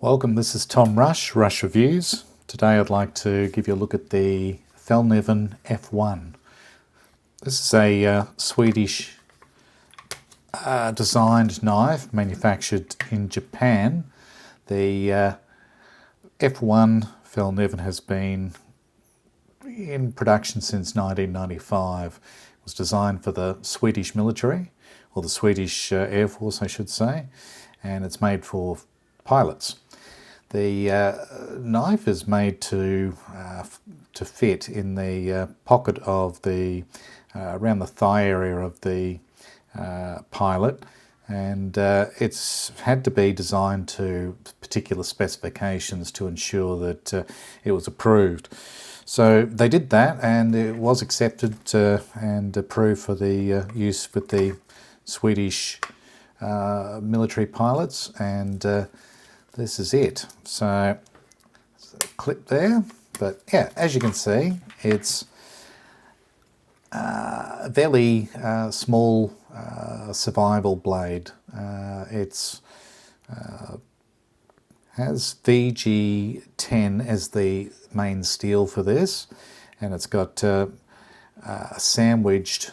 Welcome, this is Tom Rush, Rush Reviews. Today I'd like to give you a look at the Fallkniven F1. This is a Swedish designed knife manufactured in Japan. The F1 Fallkniven has been in production since 1995. It was designed for the Swedish military, or the Swedish Air Force I should say, and it's made for pilots. The knife is made to fit in the pocket of the around the thigh area of the pilot, and it's had to be designed to particular specifications to ensure that it was approved. So they did that, and it was accepted and approved for the use with the Swedish military pilots, and this is it. So a clip there, but yeah, as you can see, it's a fairly small survival blade. It's has VG10 as the main steel for this, and it's got a sandwiched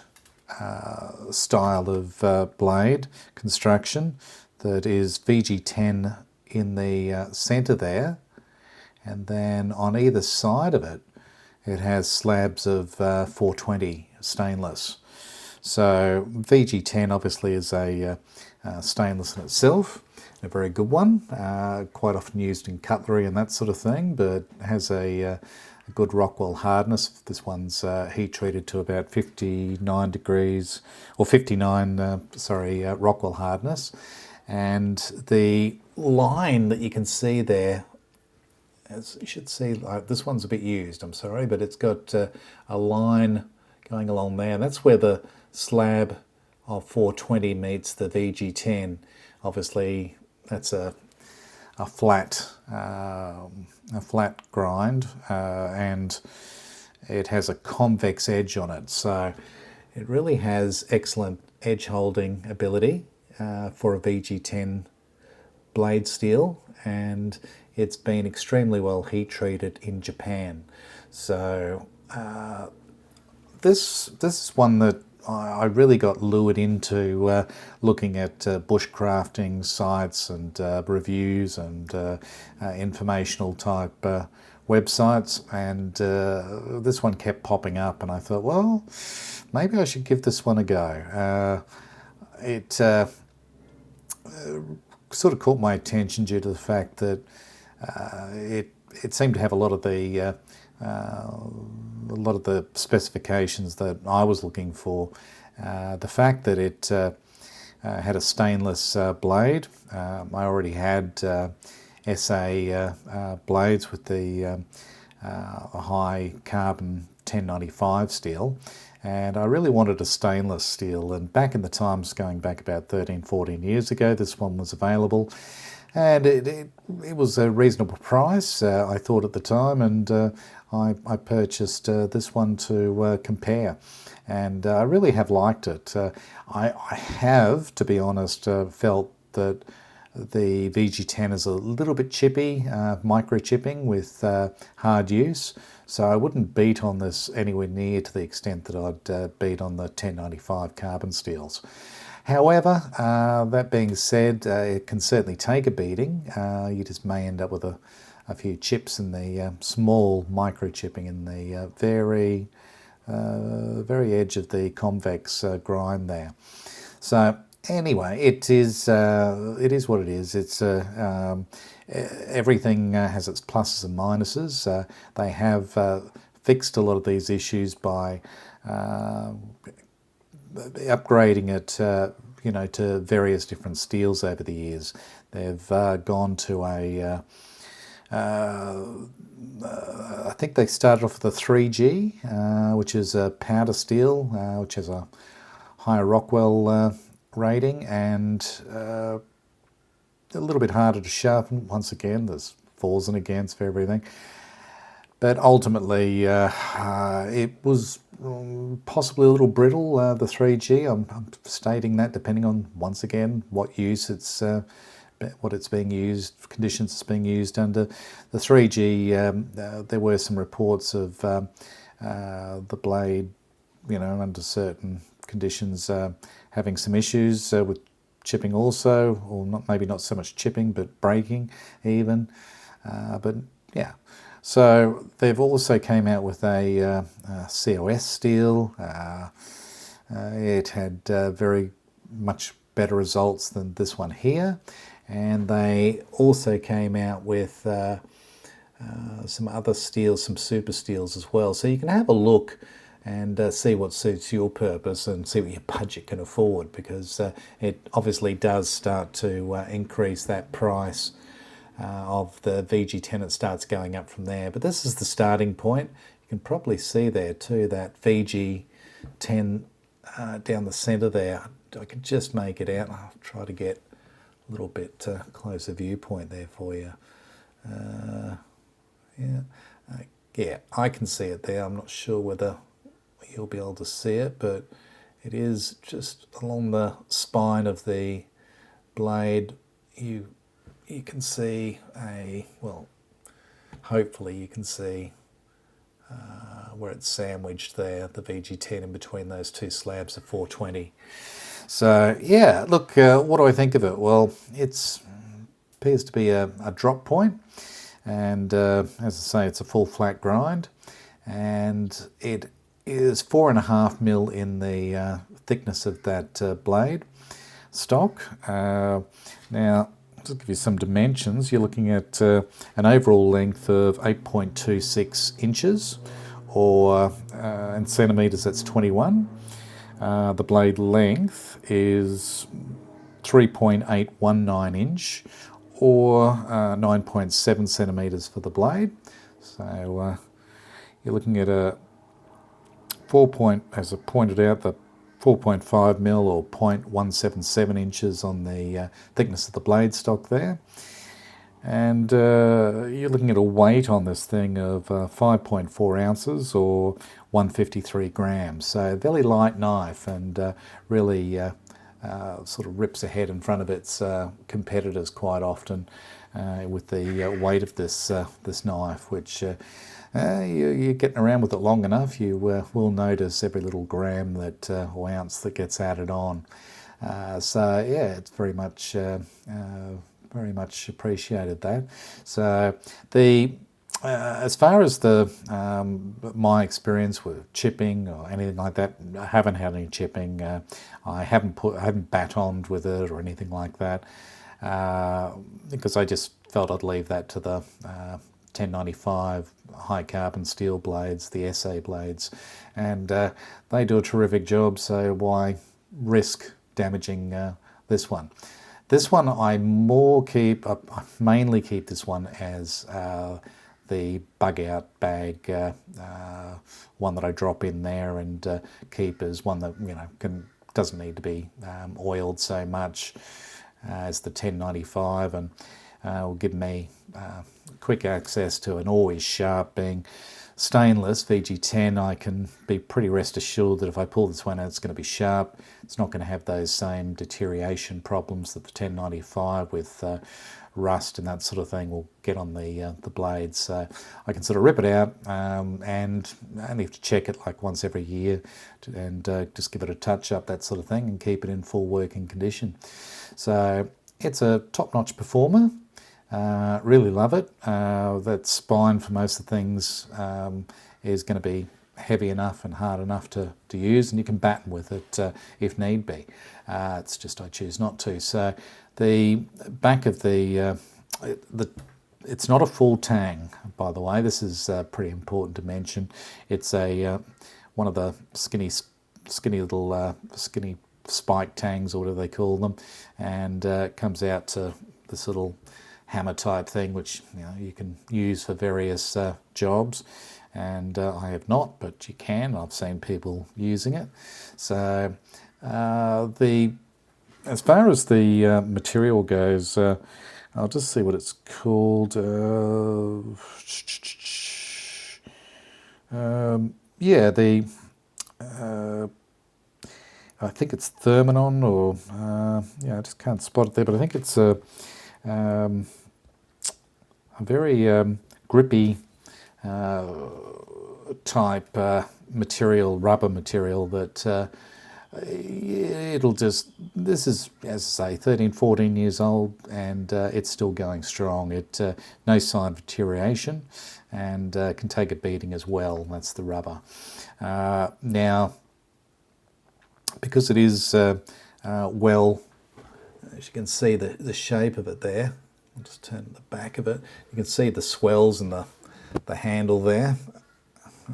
style of blade construction that is VG10 in the center there, and then on either side of it it has slabs of 420 stainless. So VG10 obviously is a stainless in itself, a very good one, quite often used in cutlery and that sort of thing, but has a good Rockwell hardness. This one's heat treated to about 59 degrees, or 59 Rockwell hardness. And the line that you can see there, as you should see, this one's a bit used, I'm sorry, but it's got a line going along there. And that's where the slab of 420 meets the VG10. Obviously, that's a flat grind, and it has a convex edge on it. So it really has excellent edge holding ability for a VG10 blade steel, and it's been extremely well heat treated in Japan. So this is one that I really got lured into looking at bushcrafting sites and reviews and informational type websites, and this one kept popping up, and I thought, well, maybe I should give this one a go. It sort of caught my attention due to the fact that it seemed to have a lot of the specifications that I was looking for. The fact that it had a stainless blade. I already had SA blades with the high carbon 1095 steel, and I really wanted a stainless steel, and back in the times, going back about 13-14 years ago, this one was available, and it was a reasonable price, I thought at the time, and I purchased this one to compare, and I really have liked it. I have, to be honest, felt that the VG10 is a little bit chippy, microchipping with hard use, so I wouldn't beat on this anywhere near to the extent that I'd beat on the 1095 carbon steels. However, that being said, it can certainly take a beating. You just may end up with a few chips in the small microchipping in the very edge of the convex grind there. So anyway, it is what it is. It's everything has its pluses and minuses. They have fixed a lot of these issues by upgrading it, to various different steels over the years. They've gone to a I think they started off with a 3G, which is a powder steel, which has a higher Rockwell rating, and a little bit harder to sharpen. Once again, there's fors and against for everything. But ultimately, it was possibly a little brittle, the 3G. I'm stating that depending on, once again, what use it's what it's being used, conditions it's being used under. The 3G, there were some reports of the blade, under certain conditions having some issues with chipping also, or maybe not so much chipping, but breaking even. But yeah, so they've also came out with a COS steel. It had very much better results than this one here, and they also came out with some other steels, some super steels as well. So you can have a look and see what suits your purpose and see what your budget can afford, because it obviously does start to increase that price of the VG10. It starts going up from there, but this is the starting point. You can probably see there too that VG10 down the centre there. I can just make it out. I'll try to get a little bit closer viewpoint there for you. Yeah, I can see it there. I'm not sure whether you'll be able to see it, but it is just along the spine of the blade. You can see hopefully you can see where it's sandwiched there, the VG10 in between those two slabs of 420. So yeah, look, what do I think of it? Well, it appears to be a drop point, and as I say, it's a full flat grind, and it is 4.5 mil in the thickness of that blade stock. Now, to give you some dimensions, you're looking at an overall length of 8.26 inches, or in centimetres that's 21. The blade length is 3.819 inch, or 9.7 centimetres for the blade. So you're looking at a as I pointed out, the 4.5 mil or 0.177 inches on the thickness of the blade stock there. And you're looking at a weight on this thing of 5.4 ounces or 153 grams. So very light knife, and really sort of rips ahead in front of its competitors quite often with the weight of this knife, which you're getting around with it long enough, you will notice every little gram or ounce that gets added on. So yeah, it's very much appreciated that. So as far as my experience with chipping or anything like that, I haven't had any chipping. I haven't batoned with it or anything like that, because I just felt I'd leave that to the 1095 high carbon steel blades, the SA blades, and they do a terrific job, so why risk damaging this one? This one I mainly keep this one as the bug out bag, one that I drop in there and keep as one that doesn't need to be oiled so much as the 1095, and will give me quick access to an always sharp, being stainless VG10. I can be pretty rest assured that if I pull this one out, it's going to be sharp. It's not going to have those same deterioration problems that the 1095 with rust and that sort of thing will get on the blades. So I can sort of rip it out and I only have to check it like once every year and just give it a touch up, that sort of thing, and keep it in full working condition. So it's a top-notch performer. Really love it. That spine for most of the things is going to be heavy enough and hard enough to use, and you can batten with it if need be. It's just I choose not to. So the back of it's not a full tang, by the way. This is pretty important to mention. It's one of the skinny little spike tangs, or whatever they call them, and it comes out to this little hammer type thing, which you can use for various jobs, and I have not, but you can. I've seen people using it. So as far as the material goes, I'll just see what it's called. I think it's Thermonon, or I just can't spot it there, but I think it's a very grippy type material, rubber material that it'll just, this is, as I say, 13, 14 years old, and it's still going strong. It no sign of deterioration, and can take a beating as well. That's the rubber. Now, because it is well, as you can see the shape of it there, I'll just turn the back of it, you can see the swells and the handle there.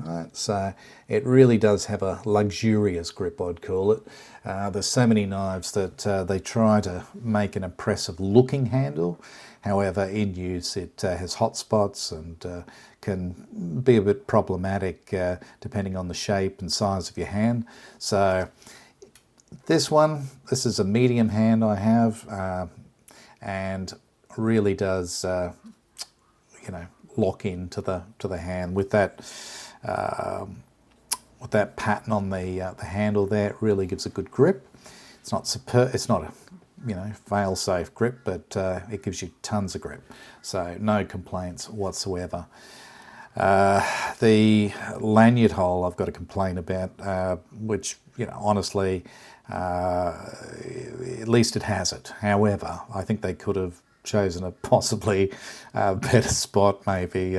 Right, so it really does have a luxurious grip, I'd call it. There's so many knives that they try to make an impressive looking handle. However, in use it has hot spots and can be a bit problematic depending on the shape and size of your hand. So this is a medium hand I have, and really does lock into the hand with that pattern on the handle there. It really gives a good grip. It's not a fail-safe grip, but it gives you tons of grip. So no complaints whatsoever. The lanyard hole I've got a complaint about, which honestly, at least it has it. However, I think they could have chosen a possibly better spot, maybe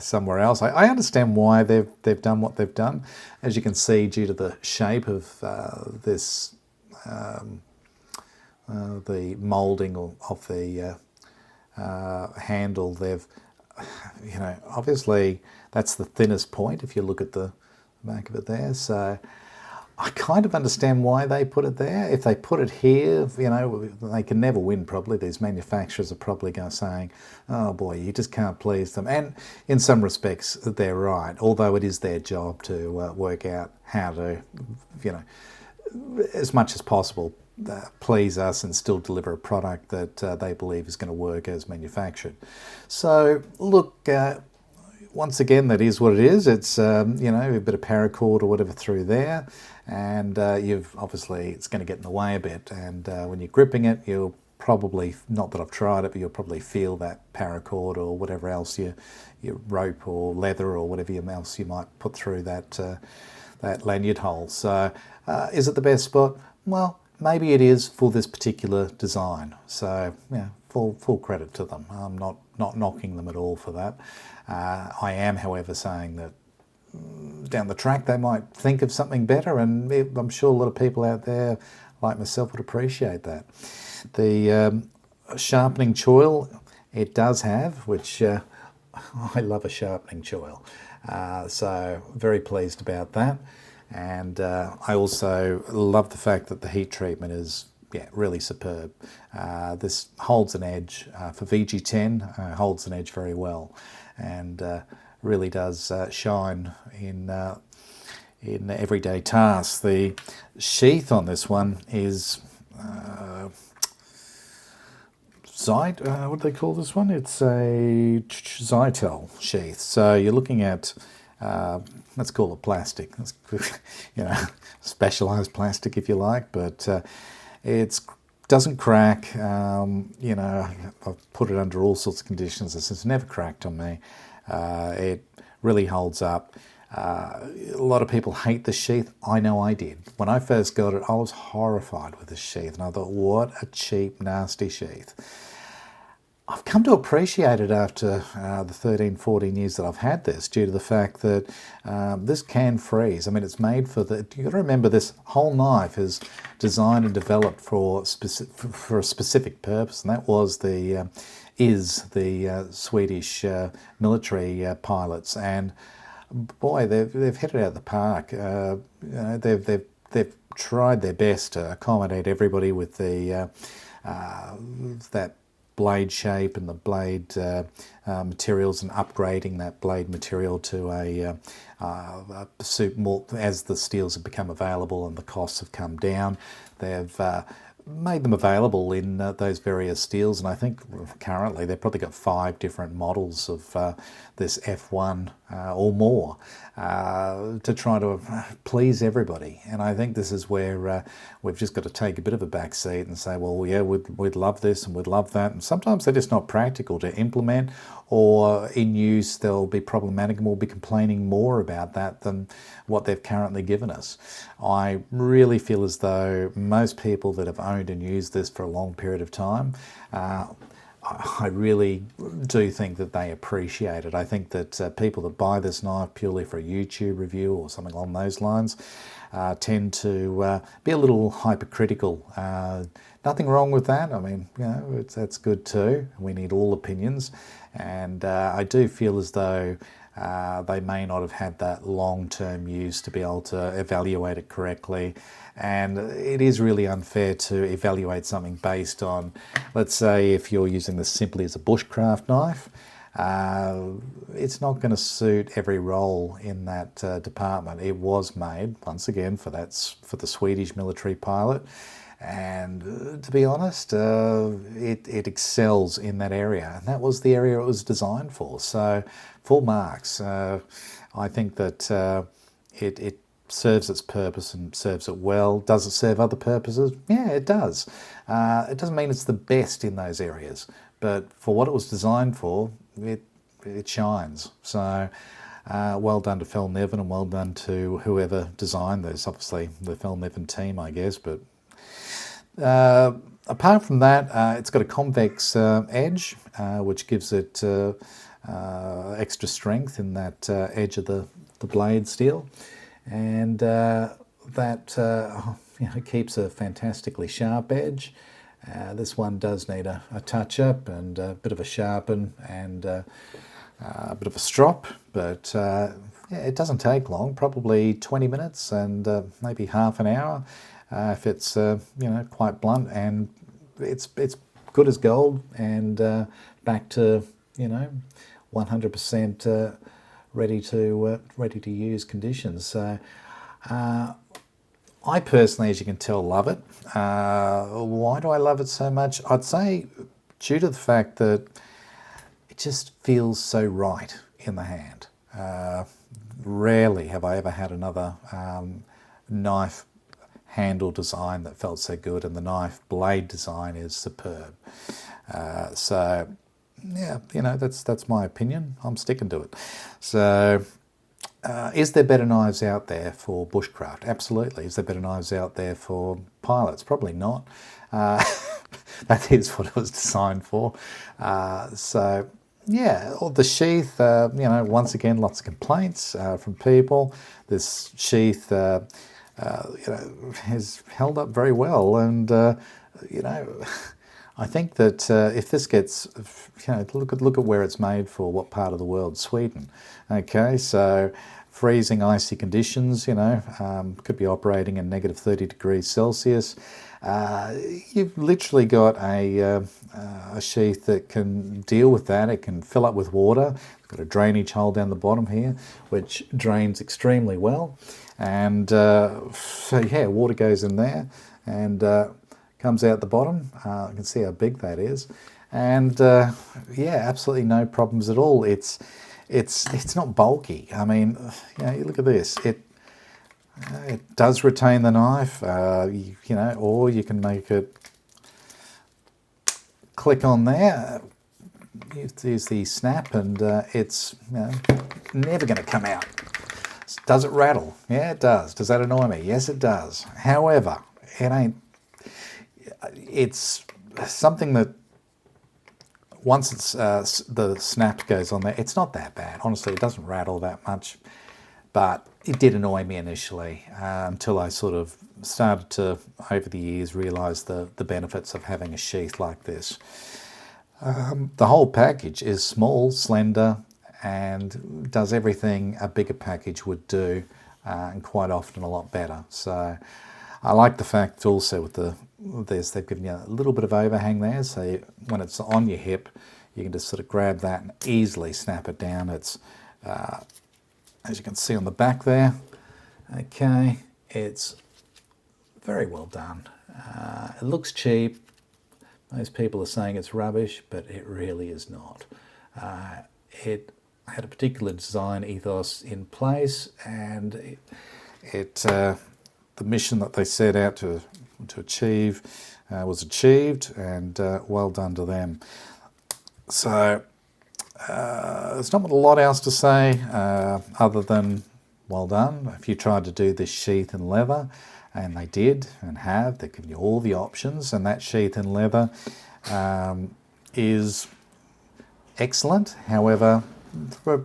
somewhere else. I understand why they've done what they've done. As you can see, due to the shape of this, the moulding of the handle, they've, obviously that's the thinnest point if you look at the back of it there. So I kind of understand why they put it there. If they put it here, they can never win probably. These manufacturers are probably going to saying, oh boy, you just can't please them. And in some respects, they're right, although it is their job to work out how to, as much as possible, please us and still deliver a product that they believe is going to work as manufactured. So look, once again, that is what it is. It's a bit of paracord or whatever through there, and it's going to get in the way a bit. And when you're gripping it, you'll probably, not that I've tried it, but you'll probably feel that paracord or whatever else, your rope or leather or whatever else you might put through that lanyard hole. So is it the best spot? Well, maybe it is for this particular design. So full credit to them. I'm not knocking them at all for that. I am, however, saying that down the track they might think of something better, and I'm sure a lot of people out there like myself would appreciate that. The sharpening choil it does have, which I love a sharpening choil, so very pleased about that. And I also love the fact that the heat treatment is really superb. This holds an edge for VG10, holds an edge very well, and really does shine in everyday tasks. The sheath on this one is what do they call this one? It's a Zytel sheath. So you're looking at, let's call it plastic. That's, specialised plastic if you like, but it doesn't crack. I've put it under all sorts of conditions. It's never cracked on me. It really holds up. A lot of people hate the sheath. I know I did. When I first got it, I was horrified with the sheath, and I thought, what a cheap, nasty sheath. I've come to appreciate it after the 13, 14 years that I've had this, due to the fact that this can freeze. I mean, it's made for you've got to remember, this whole knife is designed and developed for a specific purpose, and that was the Swedish military pilots. And boy, they've hit it out of the park. They've tried their best to accommodate everybody with the that blade shape and the blade materials, and upgrading that blade material to a suit more as the steels have become available and the costs have come down. They've made them available in those various steels, and I think currently they've probably got 5 different models of this F1 or more to try to please everybody. And I think this is where we've just got to take a bit of a back seat and say, well, yeah, we'd love this and we'd love that. And sometimes they're just not practical to implement, or in use they'll be problematic and we'll be complaining more about that than what they've currently given us. I really feel as though most people that have owned and used this for a long period of time, I really do think that they appreciate it. I think that people that buy this knife purely for a YouTube review or something along those lines tend to be a little hypercritical. Nothing wrong with that. I mean, you know, that's good too. We need all opinions. And I do feel as though they may not have had that long-term use to be able to evaluate it correctly. And it is really unfair to evaluate something based on, let's say, if you're using this simply as a bushcraft knife, it's not going to suit every role in that department. It was made, once again, for the Swedish military pilot. And to be honest, it excels in that area. And that was the area it was designed for. So, full marks. I think that it serves its purpose and serves it well. Does it serve other purposes? Yeah, it does. It doesn't mean it's the best in those areas, but for what it was designed for, it shines. So well done to Fallkniven, and well done to whoever designed this. Obviously the Fallkniven team, I guess, but apart from that, it's got a convex edge, which gives it extra strength in that edge of the blade steel. And that keeps a fantastically sharp edge. This one does need a touch-up and a bit of a sharpen and a bit of a strop, but yeah, it doesn't take long, probably 20 minutes and maybe half an hour if it's quite blunt, and it's good as gold and back to 100% ready to use conditions. So I personally, as you can tell, love it. Why do I love it so much? I'd say due to the fact that it just feels so right in the hand. Rarely have I ever had another knife handle design that felt so good, and the knife blade design is superb. So yeah, that's my opinion. I'm sticking to it. So, is there better knives out there for bushcraft? Absolutely. Is there better knives out there for pilots? Probably not. That is what it was designed for. So, yeah, the sheath, once again, lots of complaints from people. This sheath, has held up very well, and, I think that if this gets, look at where it's made for, what part of the world? Sweden. Okay, so freezing, icy conditions, could be operating in negative 30 degrees Celsius. You've literally got a sheath that can deal with that. It can fill up with water. It's got a drainage hole down the bottom here, which drains extremely well. And so yeah, water goes in there and comes out the bottom. You can see how big that is, and yeah, absolutely no problems at all. It's not bulky. I mean, you look at this. It does retain the knife, or you can make it click on there. Use the snap, and it's never going to come out. Does it rattle? Yeah, it does. Does that annoy me? Yes, it does. However, it ain't. It's something that once it's the snap goes on there, it's not that bad. Honestly, it doesn't rattle that much, but it did annoy me initially until I sort of started to, over the years, realise the benefits of having a sheath like this. The whole package is small, slender, and does everything a bigger package would do, and quite often a lot better. So I like the fact also with they've given you a little bit of overhang there, so when it's on your hip, you can just sort of grab that and easily snap it down. It's, as you can see on the back there, okay, it's very well done. It looks cheap. Most people are saying it's rubbish, but it really is not. had a particular design ethos in place, and the mission that they set out to achieve was achieved, and well done to them. So there's not a lot else to say other than well done. If you tried to do this sheath in leather, and they did and have, they've given you all the options, and that sheath in leather is excellent. However,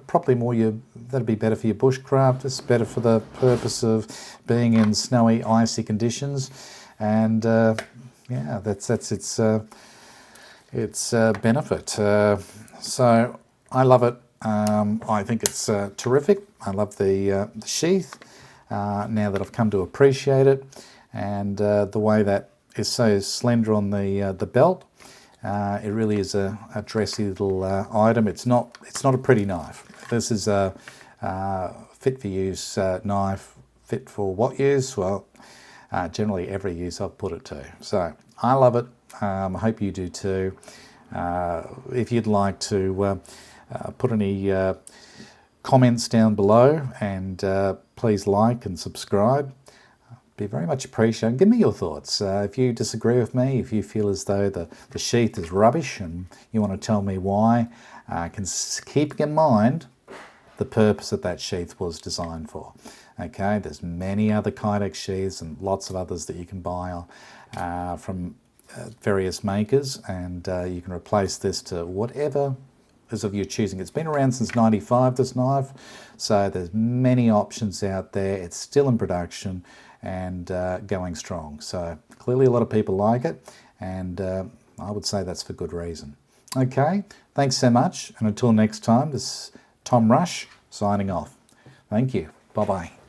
probably that'd be better for your bushcraft. It's better for the purpose of being in snowy, icy conditions, and yeah, that's its benefit. So I love it. I think it's terrific. I love the sheath now that I've come to appreciate it, and the way that is so slender on the belt. It really is a dressy little item. It's not a pretty knife. This is a fit for use knife. Fit for what use? Well, generally every use I've put it to. So I love it. I hope you do too. If you'd like to put any comments down below, and please like and subscribe. Be very much appreciated. Give me your thoughts. If you disagree with me, if you feel as though the sheath is rubbish and you want to tell me why, keep in mind the purpose that sheath was designed for. Okay, there's many other Kydex sheaths and lots of others that you can buy from various makers, and you can replace this to whatever is of your choosing. It's been around since '95, this knife, so there's many options out there. It's still in production and going strong. So clearly a lot of people like it, and I would say that's for good reason. Okay, thanks so much, and until next time, this is Tom Rush signing off. Thank you. Bye-bye.